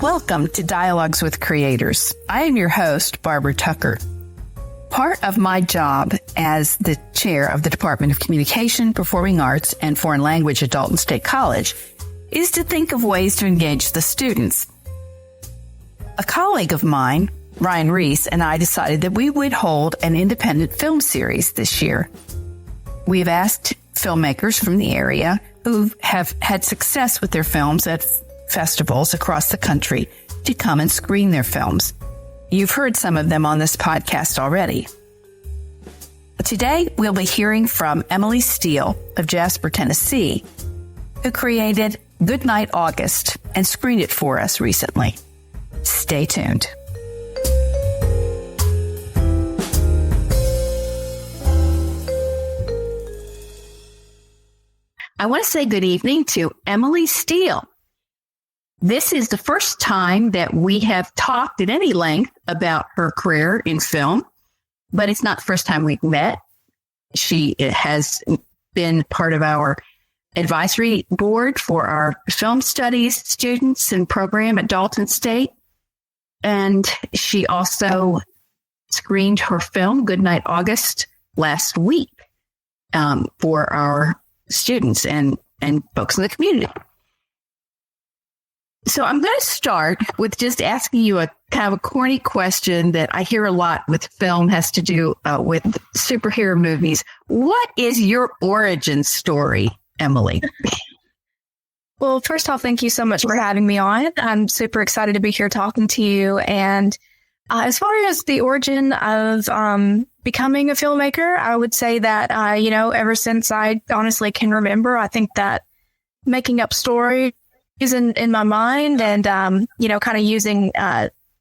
Welcome to Dialogues with Creators. I am your host, Barbara Tucker. Part of my job as the chair of the Department of Communication, Performing Arts, and Foreign Language at Dalton State College is to think of ways to engage the students. A colleague of mine, Ryan Reese, and I decided that we would hold an independent film series this year. We've asked filmmakers from the area who have had success with their films at festivals across the country to come and screen their films. You've heard some of them on this podcast already. Today, we'll be hearing from Emily Steele of Jasper, Tennessee, who created Goodnight August and screened it for us recently. Stay tuned. I want to say good evening to Emily Steele. This is the first time that we have talked at any length about her career in film, but it's not the first time we've met. She has been part of our advisory board for our film studies students and program at Dalton State. And she also screened her film, Goodnight August, last week for our students and folks in the community. So I'm going to start with just asking you a kind of a corny question that I hear a lot with film, has to do with superhero movies. What is your origin story, Emily? Well, first off, thank you so much for having me on. I'm super excited to be here talking to you. And as far as the origin of becoming a filmmaker, I would say that, ever since I honestly can remember, I think that making up stories is in my mind and, kind of using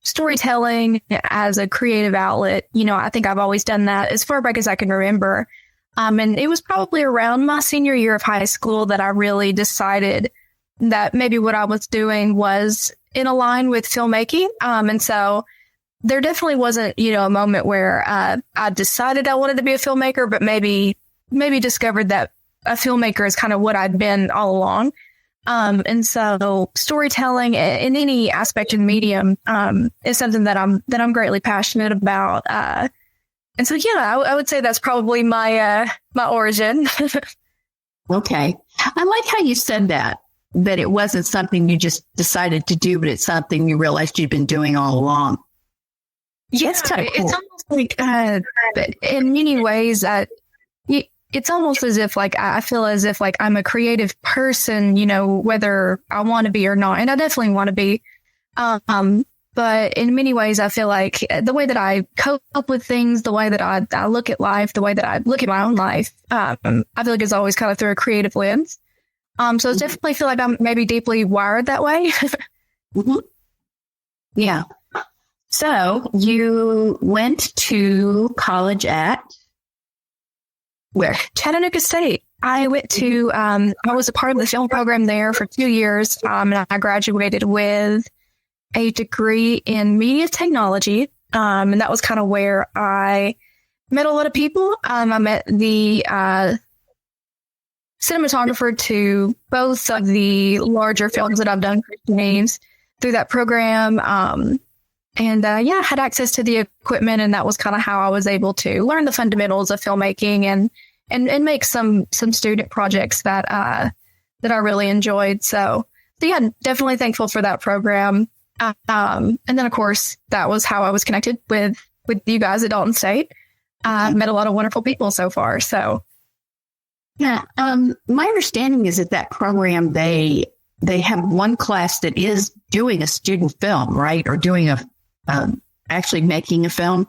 storytelling as a creative outlet. I think I've always done that as far back as I can remember. And it was probably around my senior year of high school that I really decided that maybe what I was doing was in a line with filmmaking. And so there definitely wasn't, a moment where I decided I wanted to be a filmmaker, but maybe discovered that a filmmaker is kind of what I'd been all along. And so storytelling in any aspect of the medium, is something that I'm greatly passionate about. And so, I would say that's probably my origin. Okay. I like how you said that it wasn't something you just decided to do, but it's something you realized you'd been doing all along. Yeah, that's kind of cool. It's almost like, in many ways, it's almost as if I feel as if I'm a creative person, whether I want to be or not. And I definitely want to be. But in many ways, I feel like the way that I cope with things, the way that I look at life, the way that I look at my own life, I feel like it's always kind of through a creative lens. So I definitely feel like I'm maybe deeply wired that way. Mm-hmm. Yeah. So you went to college at where? Chattanooga State. I went to, I was a part of the film program there for 2 years. And I graduated with a degree in media technology. And that was kind of where I met a lot of people. I met the cinematographer to both of the larger films that I've done for names through that program. And had access to the equipment. And that was kind of how I was able to learn the fundamentals of filmmaking and make some student projects that I really enjoyed. So definitely thankful for that program. And then, of course, that was how I was connected with you guys at Dalton State. Met a lot of wonderful people so far. So, yeah. My understanding is that program, they have one class that is doing a student film, right? Or doing actually making a film.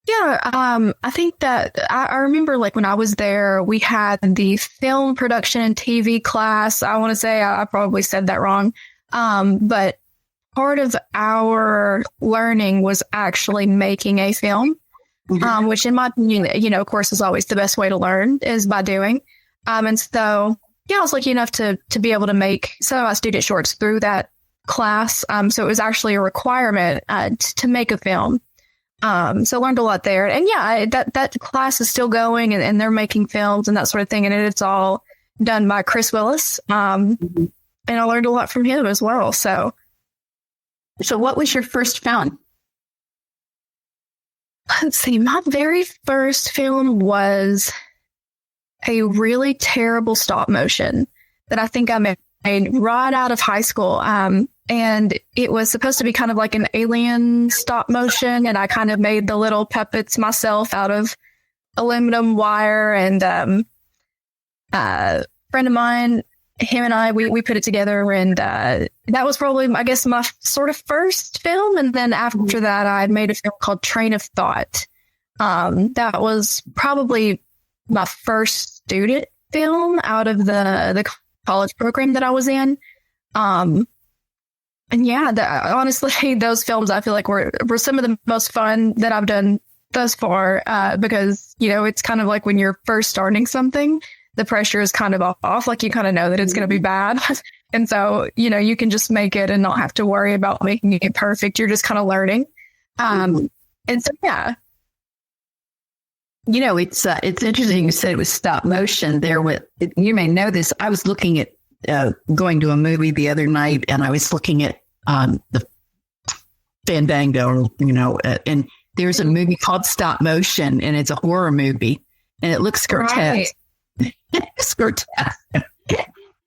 Yeah. I think that I remember when I was there, we had the film production and TV class. I want to say I probably said that wrong. But part of our learning was actually making a film, which in my opinion, of course, is always the best way to learn is by doing. And so, I was lucky enough to be able to make some of my student shorts through that class. So it was actually a requirement to make a film. So I learned a lot there. And that class is still going and they're making films and that sort of thing. And it's all done by Chris Willis. And I learned a lot from him as well. So So what was your first film? Let's see. My very first film was a really terrible stop motion that I think I made right out of high school. And it was supposed to be kind of like an alien stop motion. And I kind of made the little puppets myself out of aluminum wire. And a friend of mine, him and I, we put it together. And that was probably, I guess, my sort of first film. And then after that, I made a film called Train of Thought. That was probably my first student film out of the college program that I was in. And yeah, honestly, those films I feel like were some of the most fun that I've done thus far, because, it's kind of like when you're first starting something, the pressure is kind of off, like you kind of know that it's going to be bad. And so, you can just make it and not have to worry about making it perfect. You're just kind of learning. And so, yeah. It's interesting you said it was stop motion. You may know this. I was looking at going to a movie the other night, and I was looking at the Fandango, and there's a movie called Stop Motion, and it's a horror movie, and it looks grotesque. Right. It's grotesque.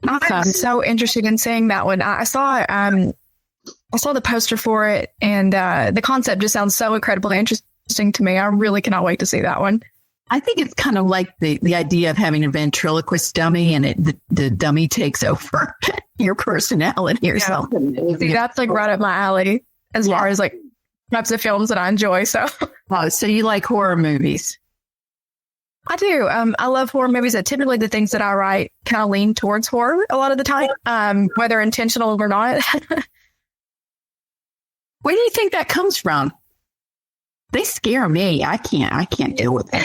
I'm so interested in seeing that one. I saw the poster for it, and the concept just sounds so incredibly interesting to me. I really cannot wait to see that one. I think it's kind of like the idea of having a ventriloquist dummy, and the dummy takes over your personality or something. See, that's like right up my alley as far as like types of films that I enjoy. So, so you like horror movies? I do. I love horror movies. Typically, the things that I write kind of lean towards horror a lot of the time, whether intentional or not. Where do you think that comes from? They scare me. I can't deal with it.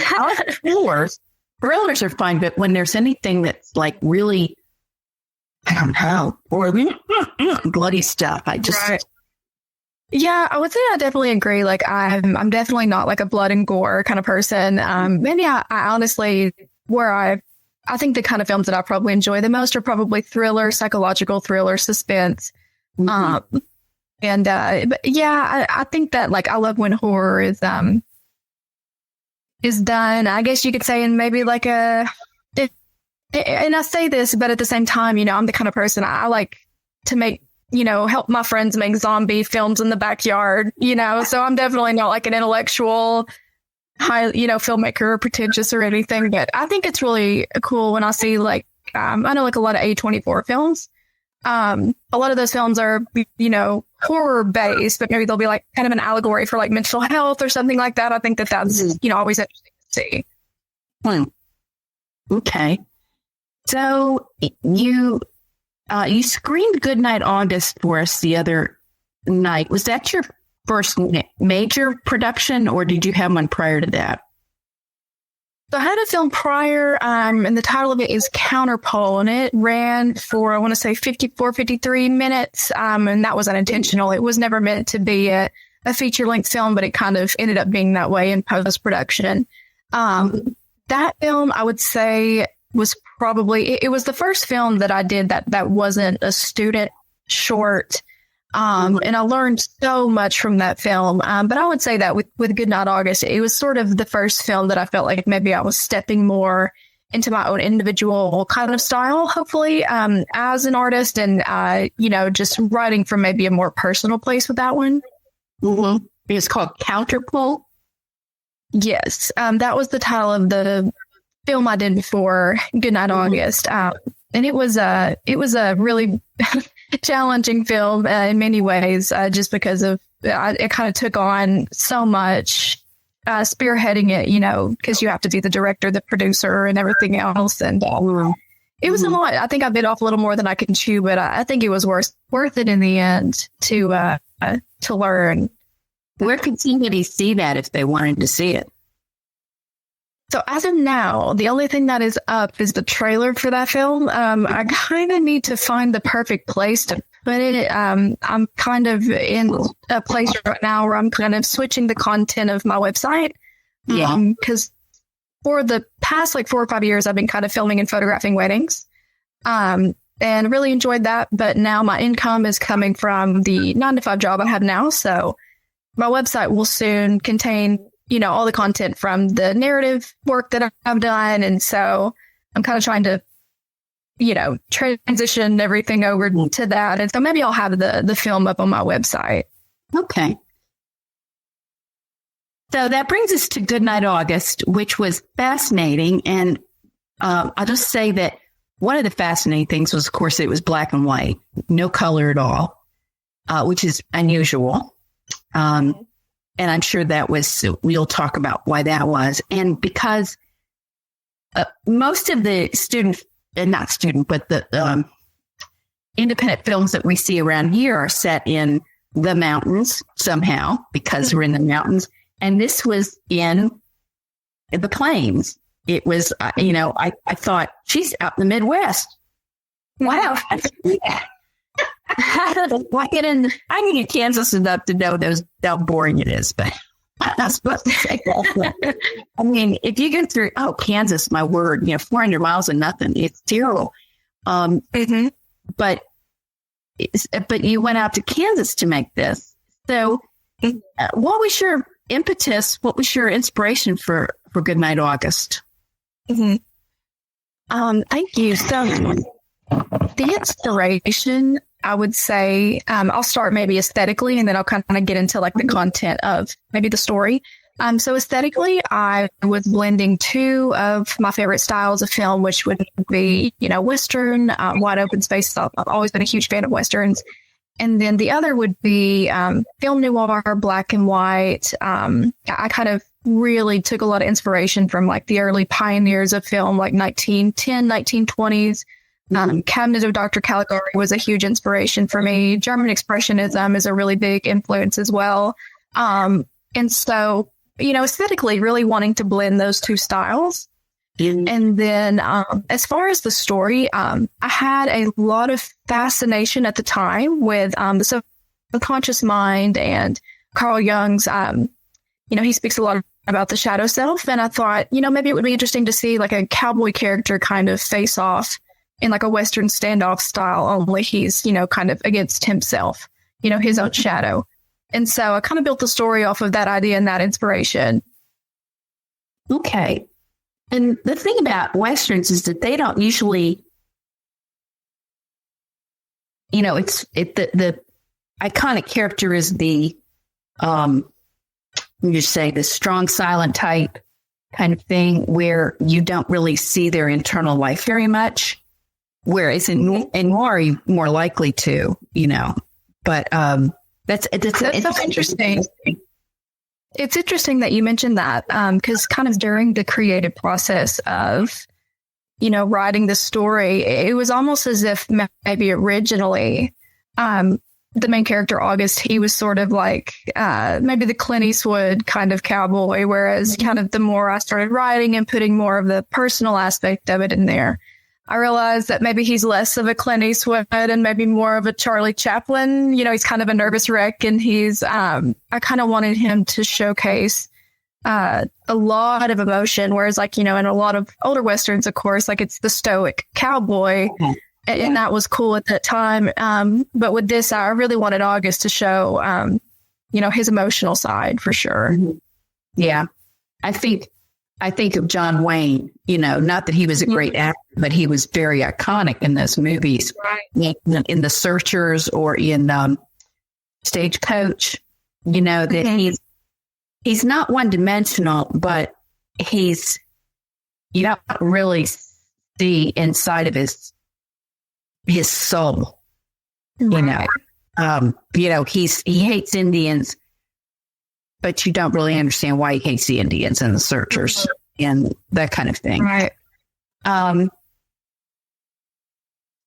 Thrillers are fine, but when there's anything that's like really, I don't know, or bloody stuff, I just. Right. Yeah, I would say I definitely agree. Like I'm definitely not like a blood and gore kind of person. And yeah, I honestly, I think the kind of films that I probably enjoy the most are probably thriller, psychological thriller, suspense. Mm-hmm. But yeah, I think that like I love when horror is done. I guess you could say in maybe like and I say this, but at the same time, I'm the kind of person I like to make, help my friends make zombie films in the backyard, so I'm definitely not like an intellectual high, filmmaker or pretentious or anything, but I think it's really cool when I see like, I know like a lot of A24 films. A lot of those films are, horror based, but maybe they'll be like kind of an allegory for like mental health or something like that. I think that's, always interesting to see. Okay. So you screened Goodnight August for us the other night. Was that your first major production, or did you have one prior to that? So I had a film prior, and the title of it is Counterpole, and it ran for, I want to say 54, 53 minutes. And that was unintentional. It was never meant to be a feature-length film, but it kind of ended up being that way in post-production. That film, I would say, was probably, it was the first film that I did that wasn't a student short. And I learned so much from that film. But I would say that with Goodnight August, it was sort of the first film that I felt like maybe I was stepping more into my own individual kind of style, hopefully, as an artist and, just writing from maybe a more personal place with that one. Mm-hmm. It's called Counterpole. Yes. That was the title of the film I did before Goodnight August. And it was a really challenging film in many ways, just because of it kind of took on so much spearheading it, because you have to be the director, the producer, and everything else. And it was a lot. I think I bit off a little more than I can chew, but I think it was worth it in the end to learn. Where could somebody see that if they wanted to see it? So as of now, the only thing that is up is the trailer for that film. I kind of need to find the perfect place to put it. I'm kind of in a place right now where I'm kind of switching the content of my website. Yeah. Because for the past like 4 or 5 years, I've been kind of filming and photographing weddings. And and really enjoyed that. But now my income is coming from the 9-to-5 job I have now. So my website will soon contain, all the content from the narrative work that I've done. And so I'm kind of trying to, transition everything over to that. And so maybe I'll have the film up on my website. Okay. So that brings us to Goodnight August, which was fascinating. And I'll just say that one of the fascinating things was, of course, it was black and white, no color at all, which is unusual. And I'm sure we'll talk about why that was. And because most of the the independent films that we see around here are set in the mountains somehow, because we're in the mountains. And this was in the plains. It was, I thought, she's out in the Midwest. Wow. I get in Kansas enough to know how boring it is, but I'm not supposed to say that. I mean, if you get through, Kansas, my word, 400 miles and nothing, it's terrible. But you went out to Kansas to make this. So what was your impetus? What was your inspiration for Goodnight August? Thank you. So the inspiration, I would say, I'll start maybe aesthetically, and then I'll kind of get into like the content of maybe the story. So aesthetically, I was blending two of my favorite styles of film, which would be, Western, wide open space. I've always been a huge fan of Westerns. And then the other would be film noir, black and white. I kind of really took a lot of inspiration from like the early pioneers of film, like 1910, 1920s. Cabinet of Dr. Caligari was a huge inspiration for me. German Expressionism is a really big influence as well. And so, aesthetically, really wanting to blend those two styles. And then as far as the story, I had a lot of fascination at the time with the subconscious mind and Carl Jung's, he speaks a lot about the shadow self. And I thought, maybe it would be interesting to see like a cowboy character kind of face off in like a Western standoff style, only he's, kind of against himself, his own shadow. And so I kind of built the story off of that idea and that inspiration. Okay. And the thing about Westerns is that they don't usually, the iconic character is the, you say the strong, silent type kind of thing where you don't really see their internal life very much. Whereas in noir, you're more likely to, but that's interesting. It's interesting that you mentioned that because kind of during the creative process of, writing the story, it was almost as if maybe originally the main character, August, he was sort of like maybe the Clint Eastwood kind of cowboy, whereas kind of the more I started writing and putting more of the personal aspect of it in there, I realized that maybe he's less of a Clint Eastwood and maybe more of a Charlie Chaplin. He's kind of a nervous wreck, and he's, I kind of wanted him to showcase a lot of emotion, whereas like, in a lot of older Westerns, of course, like it's the stoic cowboy, and that was cool at that time. But with this, I really wanted August to show, his emotional side for sure. Yeah. I think of John Wayne, not that he was a great actor, but he was very iconic in those movies, right? In The Searchers or in Stagecoach, that he's not one dimensional, but you don't really see inside of his soul, right. He hates Indians, but you don't really understand why he hates the Indians and the Searchers and that kind of thing. Right.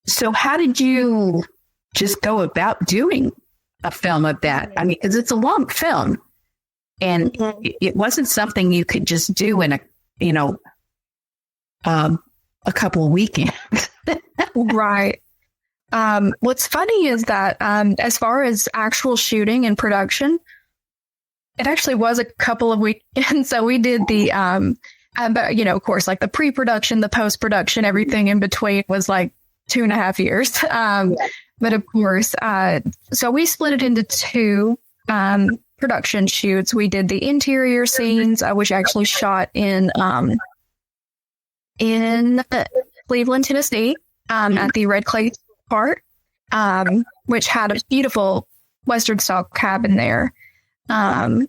So how did you just go about doing a film of that? I mean, because it's a long film, and it wasn't something you could just do in a couple of weekends. Right. What's funny is that as far as actual shooting and production, it actually was a couple of weekends. So we did the, but of course, like the pre-production, the post-production, everything in between was like 2.5 years. But of course, so we split it into two production shoots. We did the interior scenes, which actually shot in Cleveland, Tennessee, at the Red Clay Park, which had a beautiful Western style cabin there. And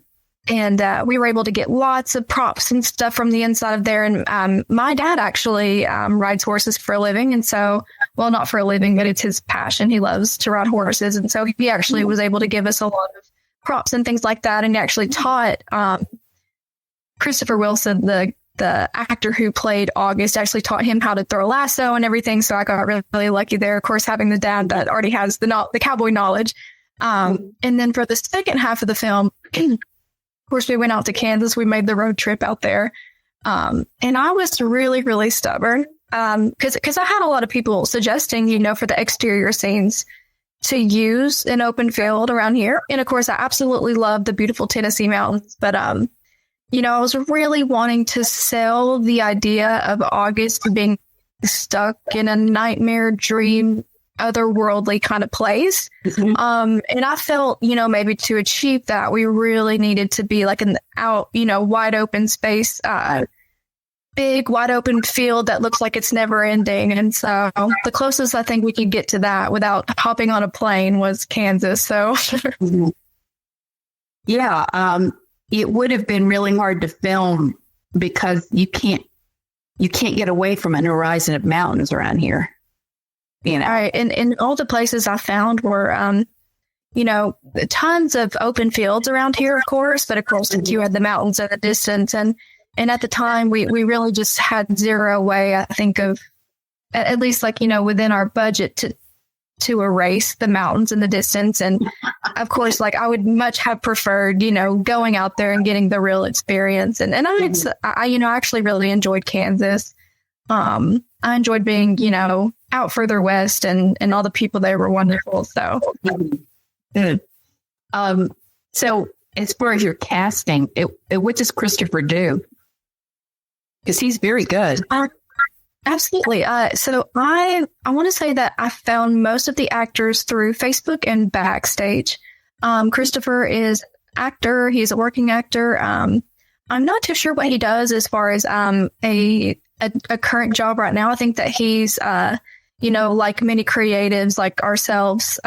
we were able to get lots of props and stuff from the inside of there. And my dad actually rides horses for a living. And so, well, not for a living, but it's his passion. He loves to ride horses. And so he actually was able to give us a lot of props and things like that. And he actually taught Christopher Wilson, the actor who played August, actually taught him how to throw a lasso and everything. So I got really, really lucky there. Of course, having the dad that already has the cowboy knowledge. And then for the second half of the film, of course, we went out to Kansas. We made the road trip out there. And I was really, really stubborn because I had a lot of people suggesting, for the exterior scenes to use an open field around here. And of course, I absolutely love the beautiful Tennessee mountains. But, I was really wanting to sell the idea of August being stuck in a nightmare dream, otherworldly kind of place. And I felt, maybe to achieve that, we really needed to be like an out, wide open space, big, wide open field that looks like it's never ending. And so the closest I think we could get to that without hopping on a plane was Kansas. So yeah, it would have been really hard to film because you can't get away from an horizon of mountains around here. All right. And all the places I found were, tons of open fields around here, of course. But of course, you had the mountains in the distance. And at the time, we really just had zero way, I think, of at least within our budget to erase the mountains in the distance. And of course, I would much have preferred, going out there and getting the real experience. And I actually really enjoyed Kansas. I enjoyed being, out further west, and all the people there were wonderful. So good. So as far as your casting, what does Christopher do? Because he's very good. Absolutely. So I want to say that I found most of the actors through Facebook and Backstage. Christopher is an actor. He's a working actor. I'm not too sure what he does as far as a current job right now. I think that he's like many creatives like ourselves,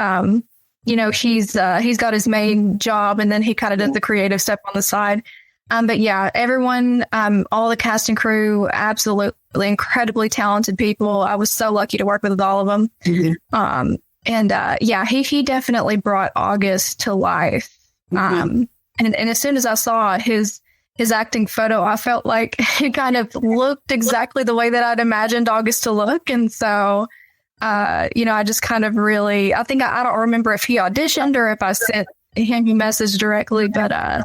he's got his main job, and then he kind of does the creative stuff on the side. But yeah, everyone, all the cast and crew, absolutely incredibly talented people. I was so lucky to work with all of them. He definitely brought August to life. And as soon as I saw his acting photo, I felt like he kind of looked exactly the way that I'd imagined August to look. And so, I just kind of really, I think I don't remember if he auditioned or if I sent him a message directly, but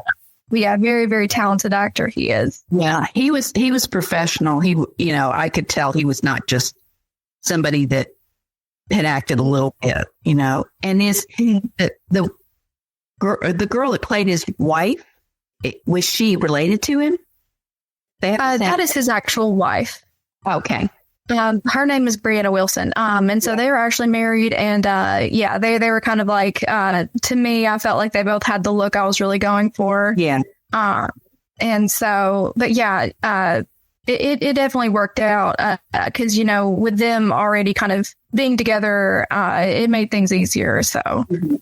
yeah, very, very talented actor he is. Yeah, he was professional. He, I could tell he was not just somebody that had acted a little bit, and the girl that played his wife, was she related to him? That is his actual wife. Okay. Her name is Brianna Wilson. And so they were actually married, and they were kind of like, to me, I felt like they both had the look I was really going for. Yeah. And so, but yeah, it definitely worked out, because, with them already kind of being together, it made things easier. So. Mm-hmm.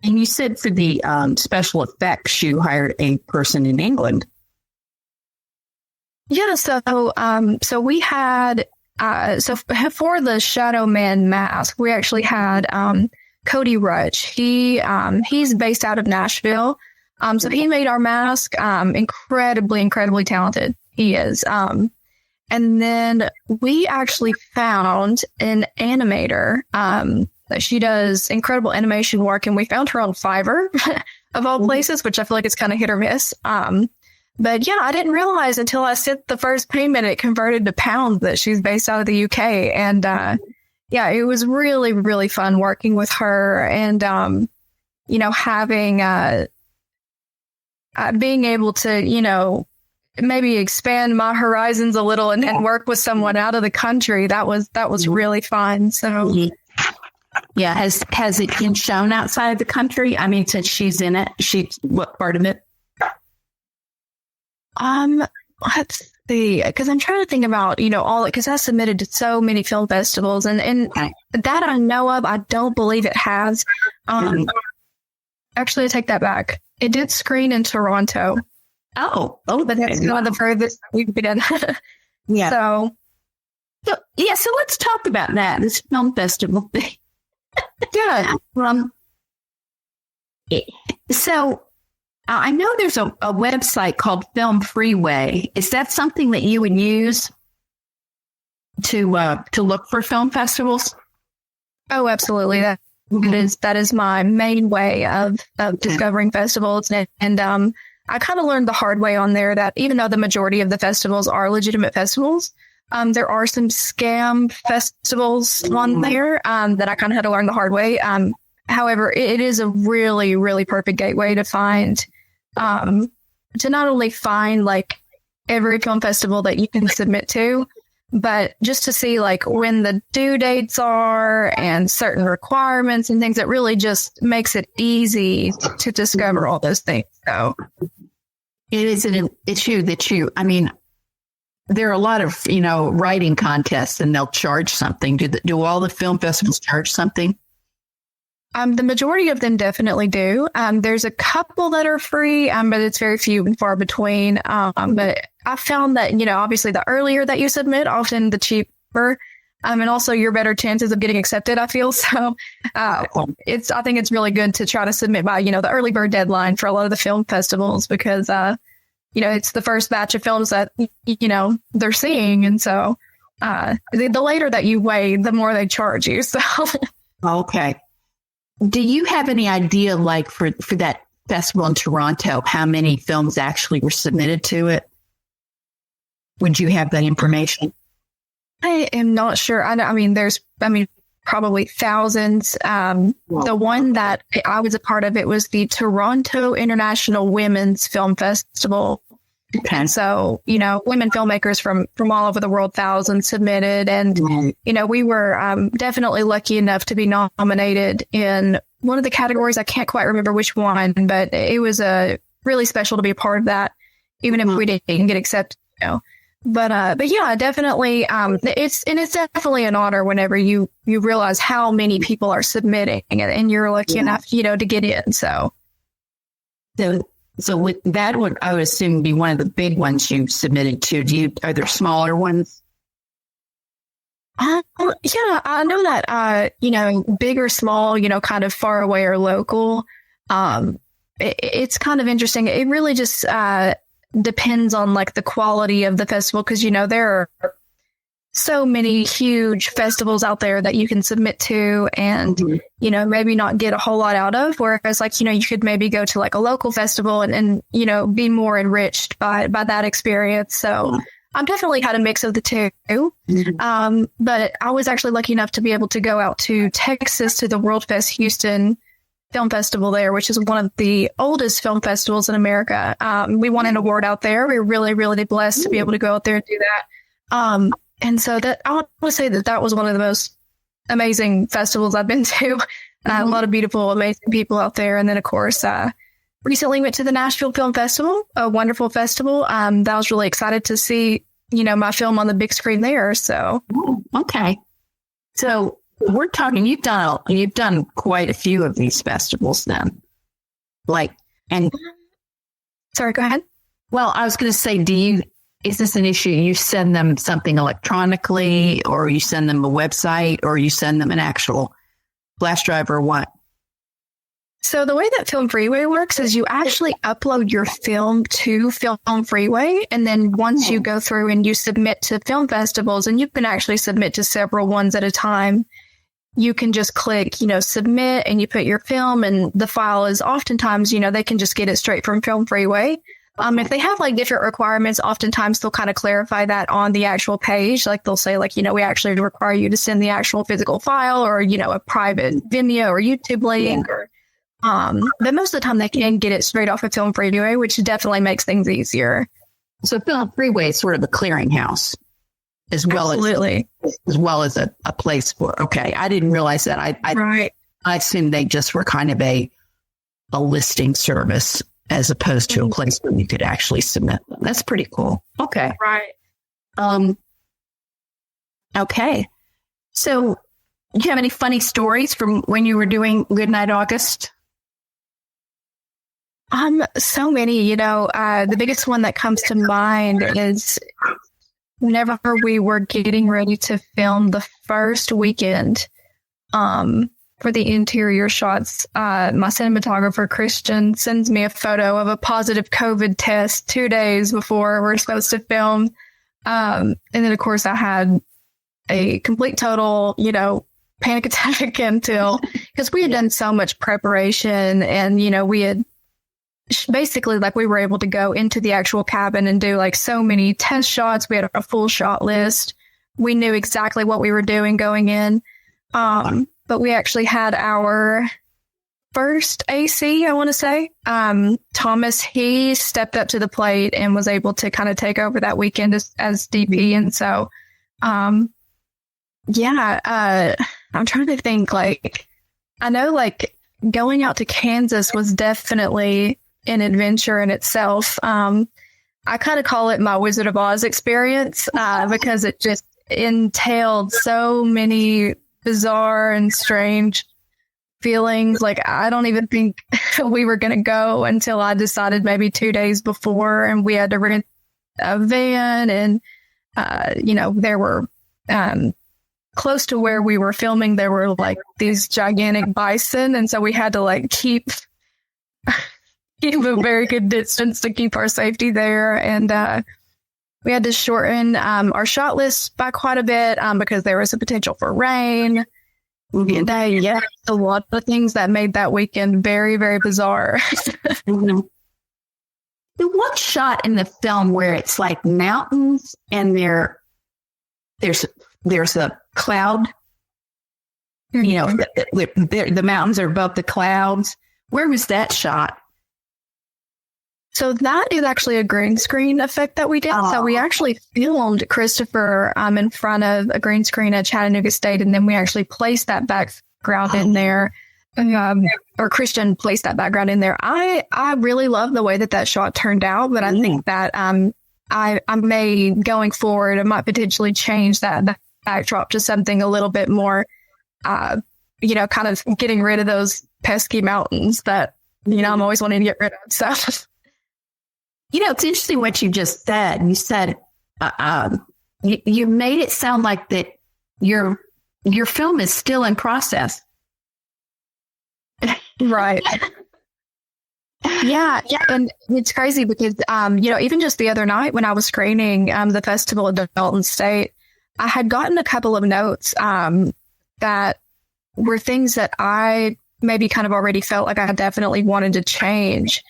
And you said for the special effects, you hired a person in England. Yeah, so we had for the Shadow Man mask, we actually had Cody Rutch. He's based out of Nashville. So he made our mask. Incredibly talented he is. And then we actually found an animator that she does incredible animation work, and we found her on Fiverr of all places, which I feel like it's kind of hit or miss. But yeah, I didn't realize until I sent the first payment, it converted to pounds, that she's based out of the UK. And it was really, really fun working with her, and having being able to, maybe expand my horizons a little and work with someone out of the country. That was really fun. So yeah. Has it been shown outside of the country? I mean, since she's in it, what part of it? Let's see, because I'm trying to think about, because I submitted to so many film festivals and that I know of, I don't believe it has. Actually, I take that back. It did screen in Toronto. Oh, but that's one of the furthest we've been. Yeah. So let's talk about that. This film festival thing. yeah. So I know there's a website called Film Freeway. Is that something that you would use to look for film festivals? Oh, absolutely. That is my main way of discovering festivals. And I kind of learned the hard way on there that even though the majority of the festivals are legitimate festivals, there are some scam festivals on there that I kind of had to learn the hard way. However, it is a really, really perfect gateway to find, to not only find like every film festival that you can submit to, but just to see like when the due dates are and certain requirements and things that really just makes it easy to discover all those things. So it is an issue that there are a lot of, writing contests and they'll charge something. Do all the film festivals charge something? The majority of them definitely do. There's a couple that are free, but it's very few and far between. But I found that, obviously the earlier that you submit, often the cheaper, and also your better chances of getting accepted, I feel. So I think it's really good to try to submit by, the early bird deadline for a lot of the film festivals because, it's the first batch of films that, they're seeing. And so the later that you wait, the more they charge you. So. Okay. Do you have any idea, like for that festival in Toronto, how many films actually were submitted to it? Would you have that information? I am not sure. There's probably thousands. The one that I was a part of, it was the Toronto International Women's Film Festival. Okay. So, women filmmakers from all over the world, thousands submitted. And, we were definitely lucky enough to be nominated in one of the categories. I can't quite remember which one, but it was really special to be a part of that, even if we didn't get accepted, But yeah, definitely. It's definitely an honor whenever you realize how many people are submitting and you're lucky enough, to get in. So with that would, I would assume, be one of the big ones you submitted to. Are there smaller ones? Yeah, I know that, big or small, kind of far away or local. It's kind of interesting. It really just depends on like the quality of the festival because, there are so many huge festivals out there that you can submit to and, maybe not get a whole lot out of. Whereas like, you could maybe go to like a local festival and be more enriched by that experience. So I've definitely had a mix of the two. But I was actually lucky enough to be able to go out to Texas to the World Fest Houston Film Festival there, which is one of the oldest film festivals in America. We won an award out there. We were really, really blessed to be able to go out there and do that. And so that I want to say that was one of the most amazing festivals I've been to. A lot of beautiful, amazing people out there. And then, of course, recently went to the Nashville Film Festival, a wonderful festival. That I was really excited to see, my film on the big screen there. So, okay. So we're talking, you've done quite a few of these festivals then. Sorry, go ahead. Well, I was going to say, is this an issue? You send them something electronically or you send them a website or you send them an actual flash drive or what? So the way that Film Freeway works is you actually upload your film to Film Freeway. And then once you go through and you submit to film festivals, and you can actually submit to several ones at a time, you can just click, submit and you put your film and the file is oftentimes, they can just get it straight from Film Freeway. If they have like different requirements, oftentimes they'll kind of clarify that on the actual page. Like they'll say like, we actually require you to send the actual physical file or, a private Vimeo or YouTube link or, but most of the time they can get it straight off of Film Freeway, which definitely makes things easier. So Film Freeway is sort of a clearinghouse as well as a place for, okay. I didn't realize that. I assumed they just were kind of a listing service as opposed to a place where you could actually submit them. That's pretty cool. Okay. Right. Okay. So do you have any funny stories from when you were doing Goodnight August? So many, the biggest one that comes to mind is whenever we were getting ready to film the first weekend, for the interior shots, my cinematographer, Christian, sends me a photo of a positive COVID test 2 days before we're supposed to film. And then of course I had a complete total, panic attack because we had done so much preparation and, we had basically we were able to go into the actual cabin and do so many test shots. We had a full shot list. We knew exactly what we were doing going in. But we actually had our first AC, I want to say. Thomas, he stepped up to the plate and was able to kind of take over that weekend as DP. And so, I'm trying to think, I know going out to Kansas was definitely an adventure in itself. I kind of call it my Wizard of Oz experience because it just entailed so many bizarre and strange feelings. I don't even think we were going to go until I decided maybe 2 days before, and we had to rent a van and, there were, close to where we were filming, there were these gigantic bison. And so we had to keep a very good distance to keep our safety there. And, we had to shorten our shot list by quite a bit because there was a potential for rain. And a lot of things that made that weekend very, very bizarre. Mm-hmm. What shot in the film where it's mountains and there's a cloud? The mountains are above the clouds. Where was that shot? So that is actually a green screen effect that we did. Oh. So we actually filmed Christopher in front of a green screen at Chattanooga State, and then we actually placed that background in there. Or Christian placed that background in there. I really love the way that shot turned out, but I think that I may, going forward, I might potentially change that backdrop to something a little bit more, kind of getting rid of those pesky mountains that, I'm always wanting to get rid of. So. It's interesting what you just said. You said you made it sound like that your film is still in process. Right. Yeah. And it's crazy because, even just the other night when I was screening the festival at Dalton State, I had gotten a couple of notes that were things that I maybe kind of already felt like I definitely wanted to change.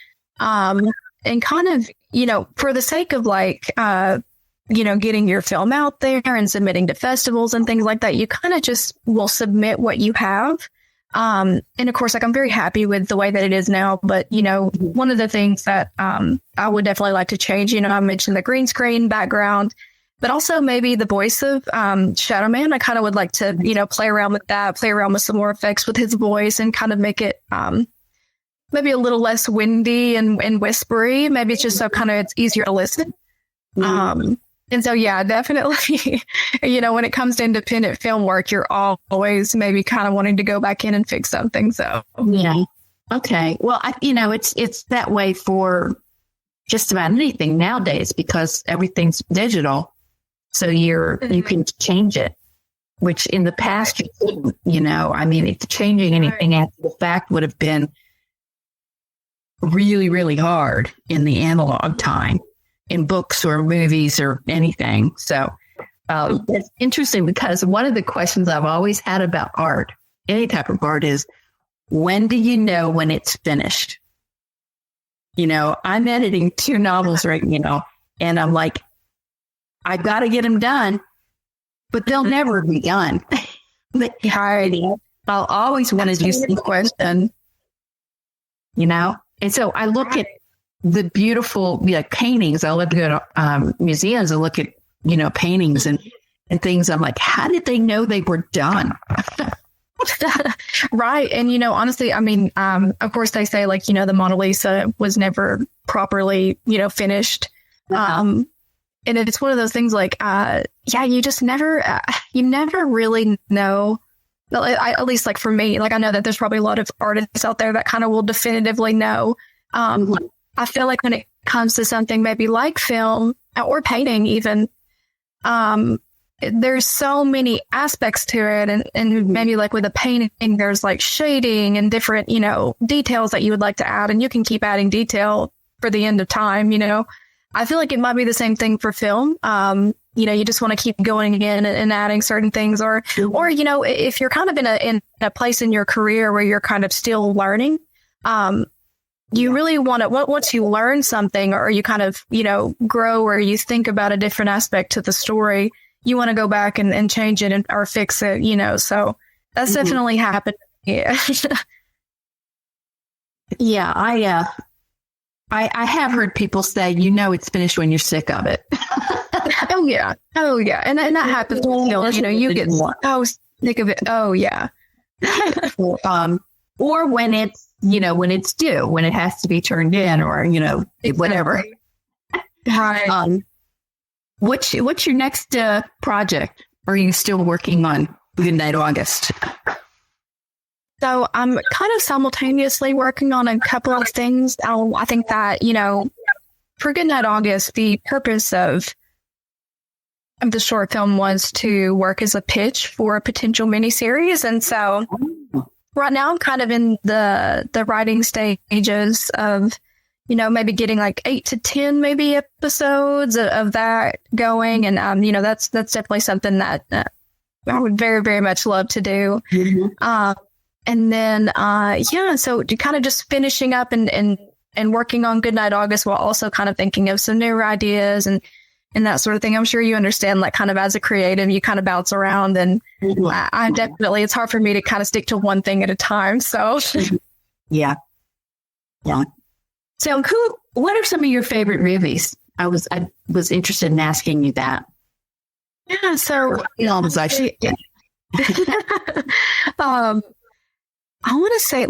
And kind of, for the sake of getting your film out there and submitting to festivals and things like that, you kind of just will submit what you have. And of course, I'm very happy with the way that it is now. But, one of the things that I would definitely like to change, I mentioned the green screen background, but also maybe the voice of Shadow Man. I kind of would like to, play around with that, play around with some more effects with his voice and kind of make it maybe a little less windy and whispery. Maybe it's just so kind of it's easier to listen. And so, definitely, when it comes to independent film work, you're always maybe kind of wanting to go back in and fix something. So, yeah. Okay. Well, it's that way for just about anything nowadays because everything's digital. So you can change it, which in the past, you couldn't, if changing anything after the fact would have been really, really hard in the analog time in books or movies or anything. So it's interesting because one of the questions I've always had about art, any type of art, is when do you know when it's finished? I'm editing 2 novels right now, and I'm like, I got to get them done, but they'll never be done. I'll always want to do some question, And so I look at the beautiful paintings. I love to go to museums and look at, paintings and things. I'm like, how did they know they were done? Right. And, honestly, I mean, of course they say the Mona Lisa was never properly, finished. And it's one of those things you just never, you never really know. At least for me, I know that there's probably a lot of artists out there that kind of will definitively know. I feel like when it comes to something maybe like film or painting even, there's so many aspects to it. And maybe with a painting, there's shading and different, details that you would like to add. And you can keep adding detail for the end of time, I feel like it might be the same thing for film. You just want to keep going again and adding certain things or, if you're kind of in a place in your career where you're kind of still learning, you really want to, once you learn something or you kind of, grow or you think about a different aspect to the story, you want to go back and change it or fix it, so that's definitely happened. Yeah. Yeah. I have heard people say, it's finished when you're sick of it. Oh yeah. And that happens with film. You get sick of it. Oh yeah. Or when it's, when it's due, when it has to be turned in or, whatever. Right. What's your next project? Are you still working on Goodnight August? So I'm kind of simultaneously working on a couple of things. I think that, for Goodnight August, the purpose of the short film was to work as a pitch for a potential miniseries. And so right now I'm kind of in the writing stages of, maybe getting 8 to 10 maybe episodes of that going. And, that's definitely something that I would very, very much love to do. And then, so kind of just finishing up and working on Goodnight August while also kind of thinking of some new ideas and that sort of thing. I'm sure you understand, kind of as a creative, you kind of bounce around and I definitely, it's hard for me to kind of stick to one thing at a time. So yeah. So what are some of your favorite movies? I was interested in asking you that. Yeah. So I want to say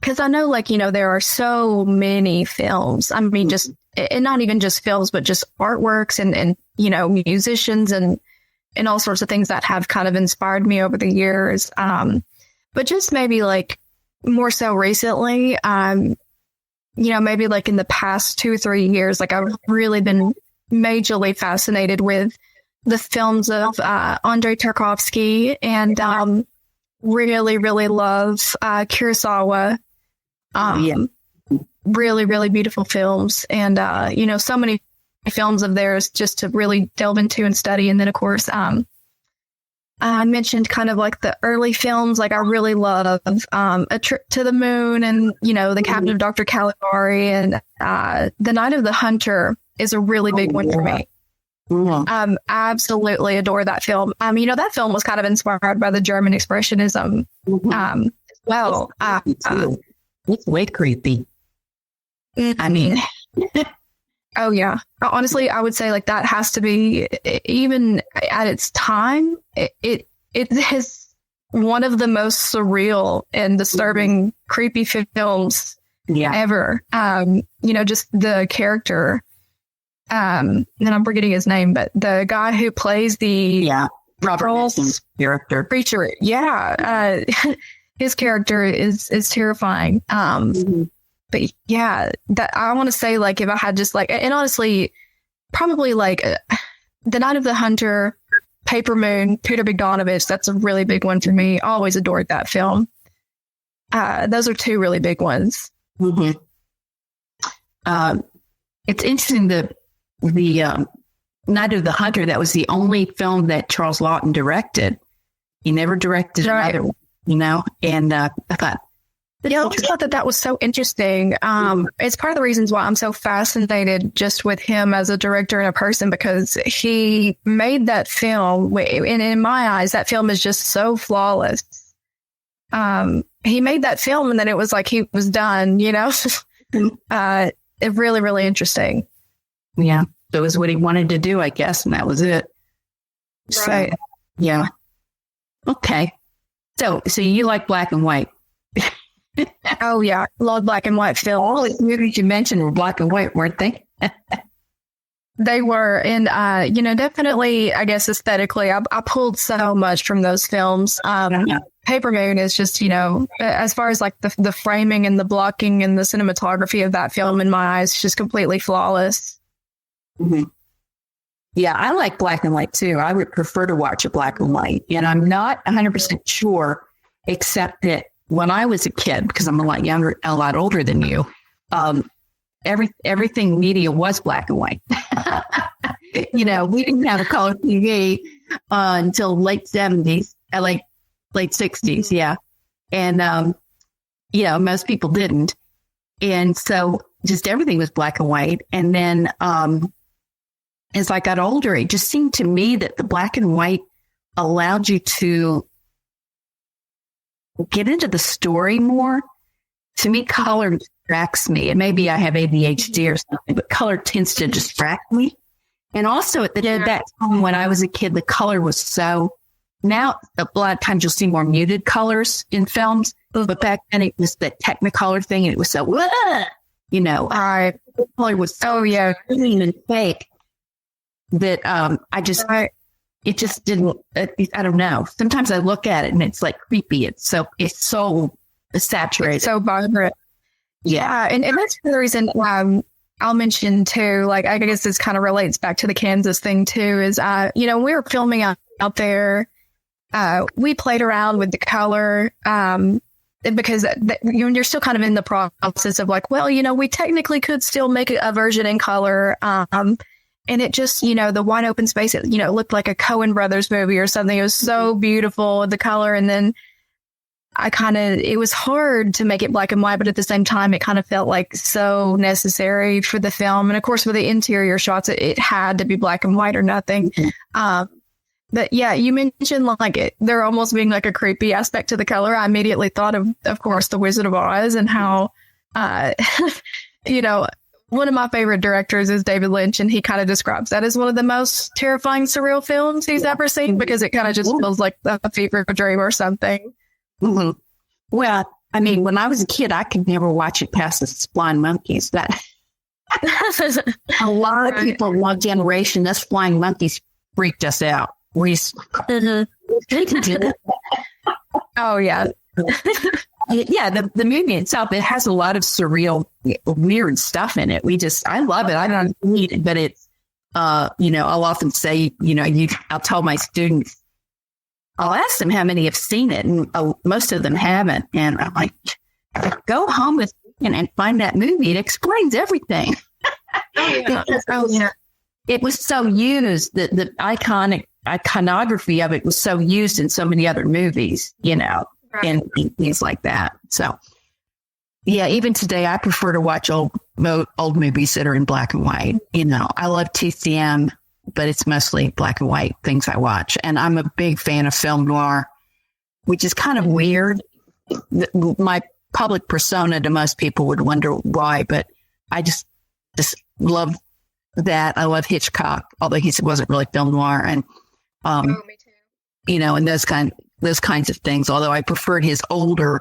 because I know there are so many films. I mean, just and not even just films, but just artworks and musicians and all sorts of things that have kind of inspired me over the years. But just maybe more so recently, maybe in the past 2-3 years, I've really been majorly fascinated with the films of Andrei Tarkovsky and really, really love Kurosawa. Really, really beautiful films. And, so many films of theirs just to really delve into and study. And then, of course, I mentioned kind of the early films. I really love A Trip to the Moon and, The Cabin of Dr. Caligari and The Night of the Hunter is a really big one for me. Absolutely adore that film. That film was kind of inspired by the German Expressionism as well. It's way creepy. I mean, oh yeah. Honestly, I would say that has to be, even at its time, it is one of the most surreal and disturbing, creepy films ever. Just the character. And I'm forgetting his name, but the guy who plays the Robert character preacher. Yeah. His character is terrifying. But yeah, that I want to say if I had just and honestly, probably The Night of the Hunter, Paper Moon, Peter Bogdanovich. That's a really big one for me. I always adored that film. Those are two really big ones. It's interesting that the Night of the Hunter, that was the only film that Charles Lawton directed. He never directed another one, and I thought, I always thought that was so interesting. It's part of the reasons why I'm so fascinated just with him as a director and a person, because he made that film, and in my eyes, that film is just so flawless. He made that film and then it was he was done, It really, really interesting. Yeah. It was what he wanted to do, I guess. And that was it. Right. So, yeah. Okay. So you like black and white? Oh, yeah. Love black and white film. All the movies you mentioned were black and white, weren't they? They were. And, definitely, I guess, aesthetically, I pulled so much from those films. Paper Moon is just, as far as like the framing and the blocking and the cinematography of that film in my eyes, just completely flawless. Mm-hmm. Yeah, I like black and white too. I would prefer to watch a black and white. And I'm not 100% sure, except that when I was a kid, because I'm a lot older than you, everything media was black and white. We didn't have a color TV until late 70s, late 60s. Yeah. And, most people didn't. And so just everything was black and white. And then, as I got older, it just seemed to me that the black and white allowed you to get into the story more. To me, color distracts me. And maybe I have ADHD or something, but color tends to distract me. And also at that time when I was a kid, the color was so, now a lot of times you'll see more muted colors in films, but back then it was the Technicolor thing. And it was so, the color was so green and fake that it just didn't, I don't know. Sometimes I look at it and it's like creepy. It's so saturated. It's so vibrant. Yeah. And that's the reason I'll mention too, like, I guess this kind of relates back to the Kansas thing too, is, we were filming out there. We played around with the color, because you're still kind of in the process of like, well, we technically could still make a version in color. And it just, the wide open space, it looked like a Coen Brothers movie or something. It was so beautiful, the color. And then it was hard to make it black and white, but at the same time, it kind of felt like so necessary for the film. And of course, with the interior shots, it had to be black and white or nothing. But yeah, you mentioned like there almost being like a creepy aspect to the color. I immediately thought of course, The Wizard of Oz and how, one of my favorite directors is David Lynch, and he kind of describes that as one of the most terrifying surreal films he's ever seen because it kind of just feels like a fever dream or something. Mm-hmm. Well, I mean, when I was a kid, I could never watch it past the Flying Monkeys. That a lot of people in my generation, us Flying Monkeys freaked us out. Oh yeah. Yeah, the movie itself, it has a lot of surreal, weird stuff in it. I love it. I don't need it, but it's, I'll often say, I'll tell my students, I'll ask them how many have seen it, and most of them haven't. And I'm like, go home with and find that movie. It explains everything. It was so used, the iconography of it was so used in so many other movies, and things like that. So, yeah, even today, I prefer to watch old movies that are in black and white. I love TCM, but it's mostly black and white things I watch. And I'm a big fan of film noir, which is kind of weird. My public persona to most people would wonder why, but I just love that. I love Hitchcock, although he wasn't really film noir, and me too. And those kinds of things. Although I preferred his older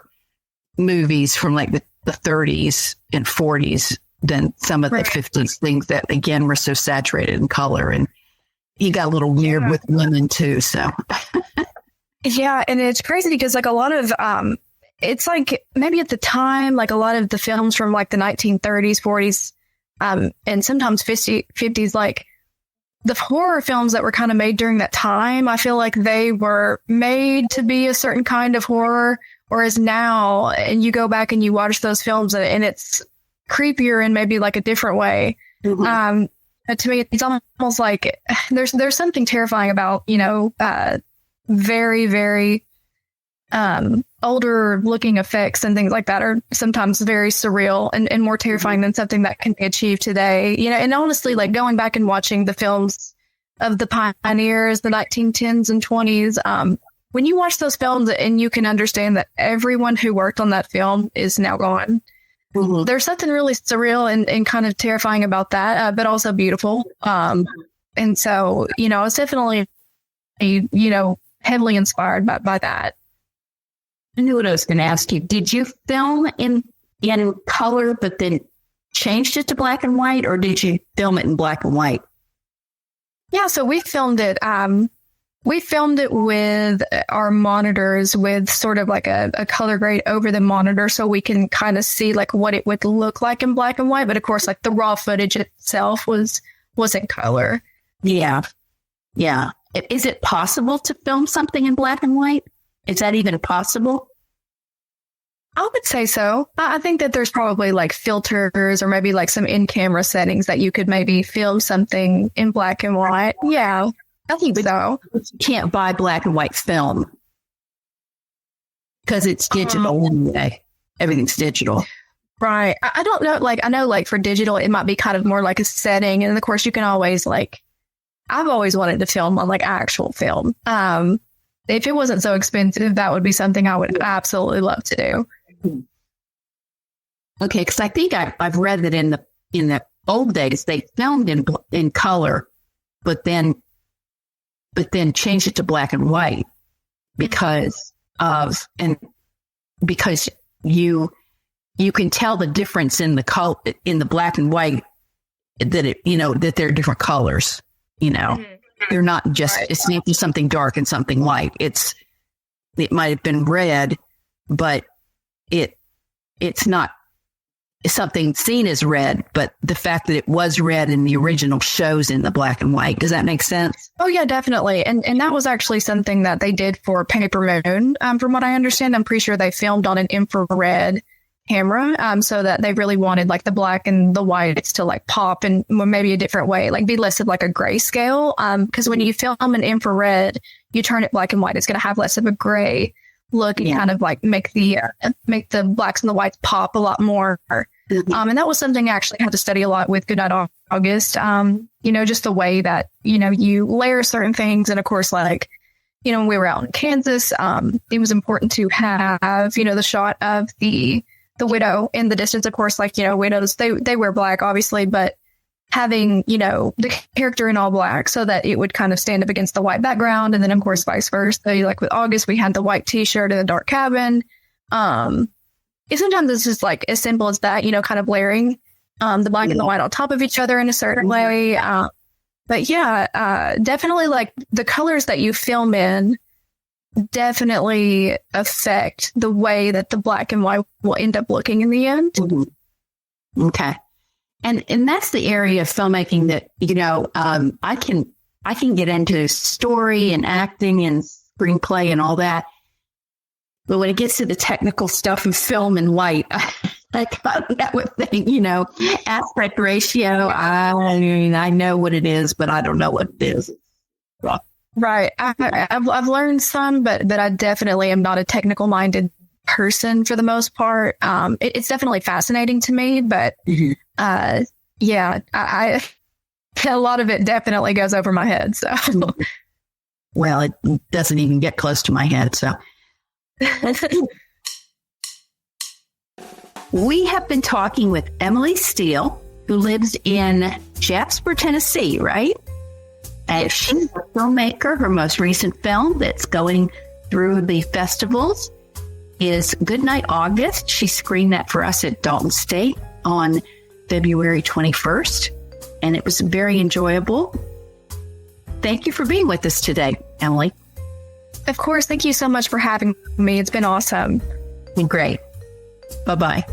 movies from like the 30s and 40s than some of the 50s things that again were so saturated in color, and he got a little weird with women too. So yeah, and it's crazy because like a lot of it's like maybe at the time, like a lot of the films from like the 1930s, 40s, and sometimes 50s, like the horror films that were kind of made during that time, I feel like they were made to be a certain kind of horror, whereas now, and you go back and you watch those films and it's creepier in maybe like a different way. Mm-hmm. To me, it's almost like there's something terrifying about, very, very older looking effects and things like that are sometimes very surreal and more terrifying than something that can be achieved today. And honestly, like going back and watching the films of the pioneers, the 1910s and 20s, when you watch those films and you can understand that everyone who worked on that film is now gone. There's something really surreal and kind of terrifying about that, but also beautiful. And so, it's definitely, heavily inspired by that. I knew what I was going to ask you. Did you film in color, but then changed it to black and white, or did you film it in black and white? Yeah, so we filmed it. We filmed it with our monitors with sort of like a color grade over the monitor so we can kind of see like what it would look like in black and white. But of course, like the raw footage itself was in color. Yeah. Yeah. Is it possible to film something in black and white? Is that even possible? I would say so. I think that there's probably like filters or maybe like some in-camera settings that you could maybe film something in black and white. Yeah, I think so. You can't buy black and white film because it's digital anyway. Everything's digital. Right. I don't know. Like, I know like for digital, it might be kind of more like a setting. And of course you can always like, I've always wanted to film on like actual film. If it wasn't so expensive, that would be something I would absolutely love to do. Okay, because I think I've read that in the old days they filmed in color, but then changed it to black and white because you can tell the difference in the black and white that they're different colors. They're not just it's not just something dark and something light. It might have been red, but it's not something seen as red, but the fact that it was red in the original shows in the black and white. Does that make sense? Oh yeah, definitely. And that was actually something that they did for Paper Moon. From what I understand, I'm pretty sure they filmed on an infrared camera, so that they really wanted like the black and the whites to like pop in maybe a different way, like be less of like a grayscale. Because when you film an infrared, you turn it black and white, it's going to have less of a gray look and kind of like make the blacks and the whites pop a lot more. And that was something I actually had to study a lot with Goodnight August. Just the way that, you layer certain things. And of course, like, when we were out in Kansas, it was important to have, the shot of the widow in the distance. Of course, like, widows, they wear black, obviously, but having, the character in all black so that it would kind of stand up against the white background. And then, of course, vice versa. So, like with August, we had the white T-shirt in the dark cabin. Sometimes it's just like as simple as that, kind of layering the black and the white on top of each other in a certain way. But yeah, definitely like the colors that you film in definitely affect the way that the black and white will end up looking in the end. Mm-hmm. Okay. And that's the area of filmmaking that, I can get into story and acting and screenplay and all that. But when it gets to the technical stuff of film and light, I would think, aspect ratio, I know what it is, but I don't know what it is. Right. I've learned some, but I definitely am not a technical minded person for the most part. It's definitely fascinating to me, but yeah, I a lot of it definitely goes over my head. So, well, it doesn't even get close to my head. So, we have been talking with Emily Steele, who lives in Jasper, Tennessee, right? And she's a filmmaker. Her most recent film that's going through the festivals is Goodnight August. She screened that for us at Dalton State on February 21st, and it was very enjoyable. Thank you for being with us today, Emily. Of course. Thank you so much for having me. It's been awesome. Great. Bye-bye.